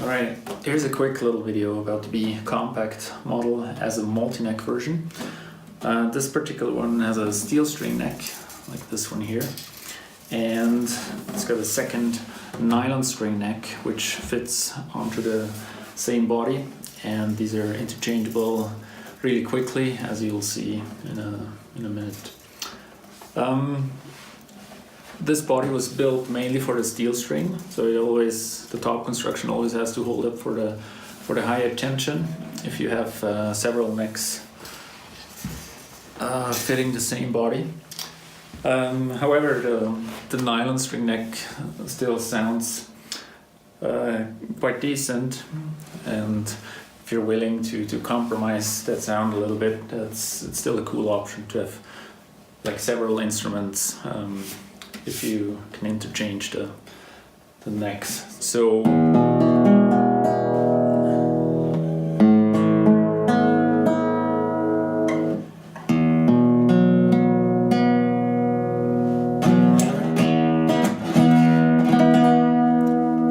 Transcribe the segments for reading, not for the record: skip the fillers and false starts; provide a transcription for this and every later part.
Alright, here's a quick little video about the B compact model as a multi-neck version. This particular one has a steel string neck, like this one here, and it's got a second nylon string neck which fits onto the same body, and these are interchangeable really quickly, as you'll see in a minute. This body was built mainly for the steel string, so the top construction always has to hold up for the higher tension if you have several necks fitting the same body. However, the nylon string neck still sounds quite decent, and if you're willing to compromise that sound a little bit, it's still a cool option to have like several instruments. If you can interchange the necks. So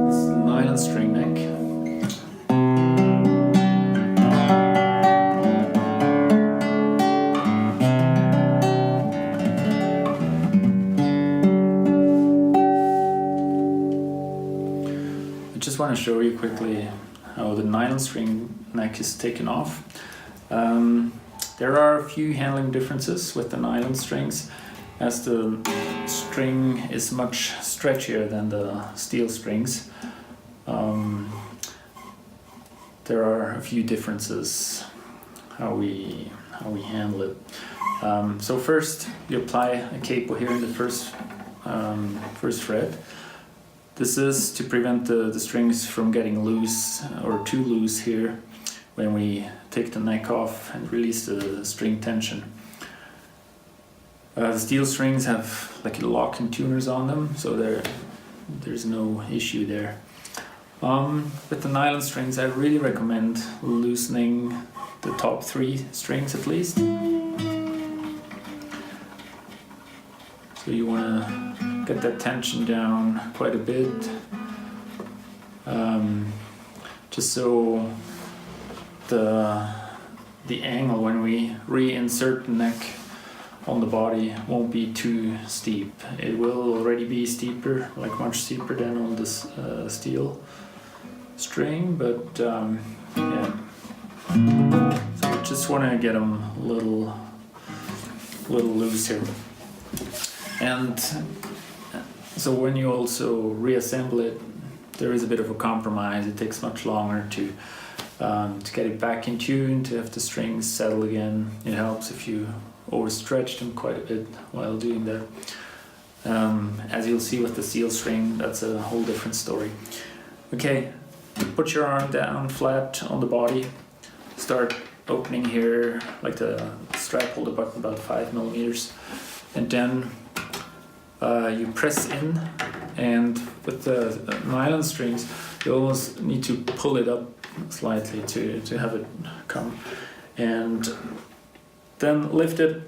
this is the nylon string neck. I just want to show you quickly how the nylon string neck is taken off. There are a few handling differences with the nylon strings, as the string is much stretchier than the steel strings. There are a few differences how we handle it. So first, you apply a cable here in the first fret. This is to prevent the strings from getting loose or too loose here when we take the neck off and release the string tension. The steel strings have like locking tuners on them, so there's no issue there. With the nylon strings, I really recommend loosening the top 3 strings at least. So you want to get that tension down quite a bit, just so the angle when we reinsert the neck on the body won't be too steep. It will already be steeper, like much steeper than on this steel string, but yeah. So you just want to get them a little loose here. And so when you also reassemble it, there is a bit of a compromise. It takes much longer to get it back in tune, to have the strings settle again. It helps if you overstretch them quite a bit while doing that. As you'll see with the steel string, that's a whole different story. Okay, put your arm down flat on the body. Start opening here, like the strap holder button, about 5 millimeters, and then you press in, and with the nylon strings you almost need to pull it up slightly to have it come, and then lift it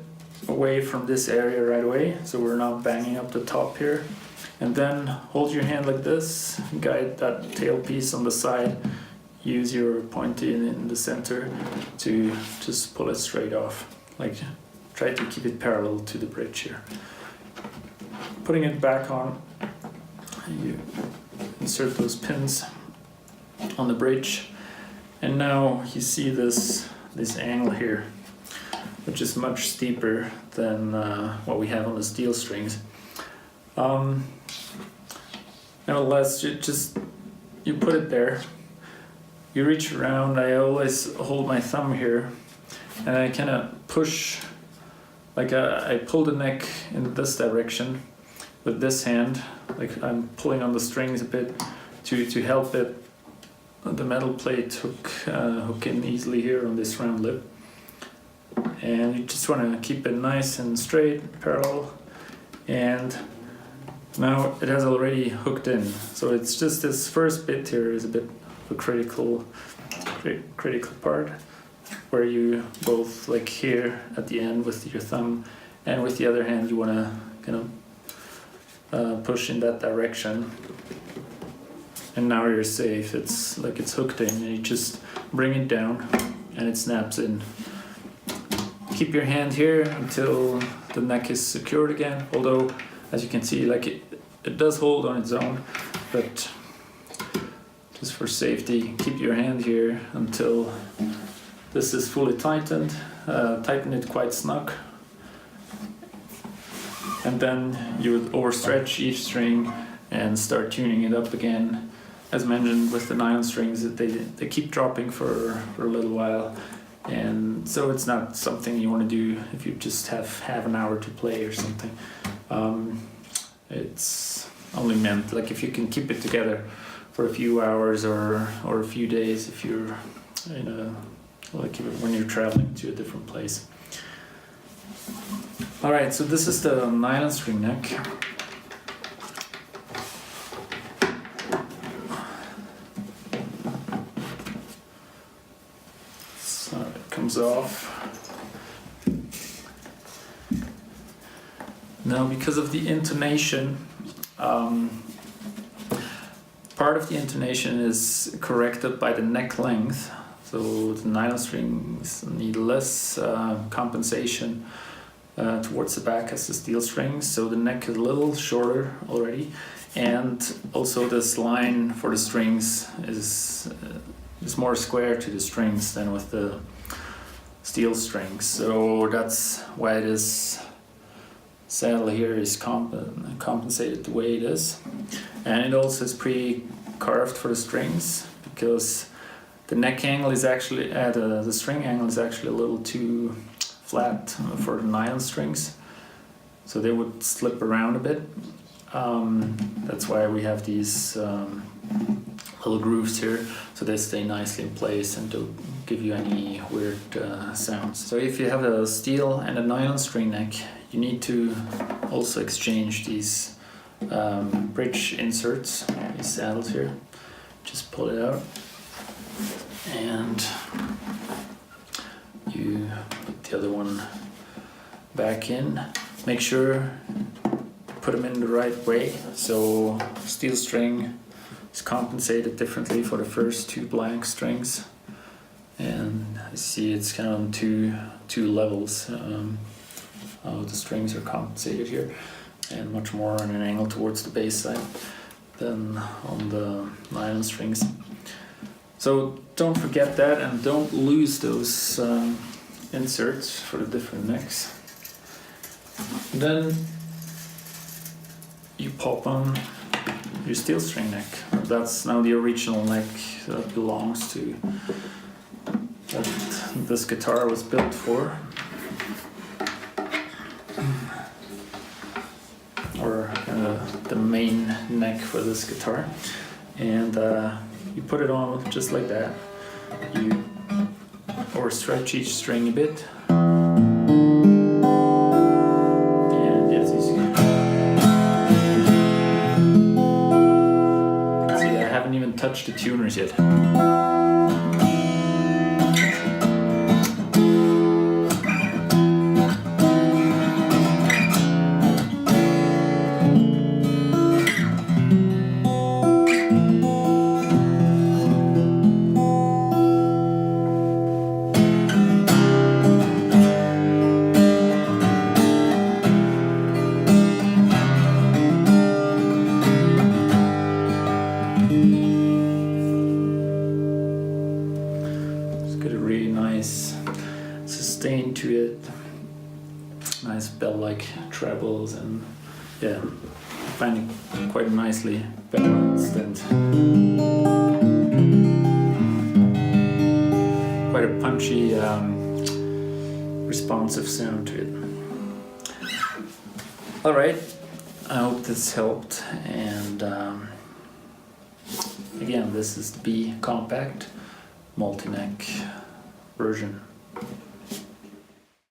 away from this area right away, so we're not banging up the top here, and then hold your hand like this, guide that tail piece on the side, use your pointy in the center to just pull it straight off, like try to keep it parallel to the bridge here. Putting it back on, you insert those pins on the bridge, and now you see this angle here, which is much steeper than what we have on the steel strings. Nevertheless, you put it there, you reach around. I always hold my thumb here, and I kind of push, like I pull the neck in this direction with this hand, like I'm pulling on the strings a bit to help it, the metal plate hook in easily here on this round lip. And you just want to keep it nice and straight, parallel, and now it has already hooked in. So it's just this first bit here is a bit of a critical part, where you both, like here at the end with your thumb, and with the other hand you want to kind of push in that direction. and now you're safe. It's like it's hooked in, and you just bring it down and it snaps in. Keep your hand here until the neck is secured again, although as you can see, like it does hold on its own, but just for safety, keep your hand here until this is fully tightened. Tighten it quite snug, and then you would overstretch each string and start tuning it up again. As mentioned with the nylon strings, they keep dropping for a little while, and so it's not something you want to do if you just have half an hour to play or something. It's only meant like if you can keep it together for a few hours or a few days, if you're like when you're traveling to a different place. Alright, so this is the nylon string neck. So it comes off. Now, because of the intonation, part of the intonation is corrected by the neck length. So the nylon strings need less compensation towards the back as the steel strings. So the neck is a little shorter already, and also this line for the strings is more square to the strings than with the steel strings. So that's why this saddle here is compensated the way it is, and it also is pre-carved for the strings because the neck angle is actually the string angle is actually a little too flat for the nylon strings, so they would slip around a bit. That's why we have these little grooves here, so they stay nicely in place and don't give you any weird sounds. So if you have a steel and a nylon string neck, you need to also exchange these bridge inserts, these saddles here. Just pull it out and you put the other one back in. Make sure put them in the right way. So steel string is compensated differently for the first two blank strings, and I see it's kind of on two levels. How the strings are compensated here, and much more on an angle towards the bass side than on the nylon strings. So don't forget that, and don't lose those inserts for the different necks. Then you pop on your steel string neck. That's now the original neck that belongs to what this guitar was built for, or the main neck for this guitar. And you put it on just like that. You overstretch each string a bit. And yes, you see, I haven't even touched the tuners yet. Sustain to it, nice bell-like trebles, and yeah, I find it quite nicely balanced and quite a punchy, responsive sound to it. Alright, I hope this helped, and again, this is the B Compact multi-neck version.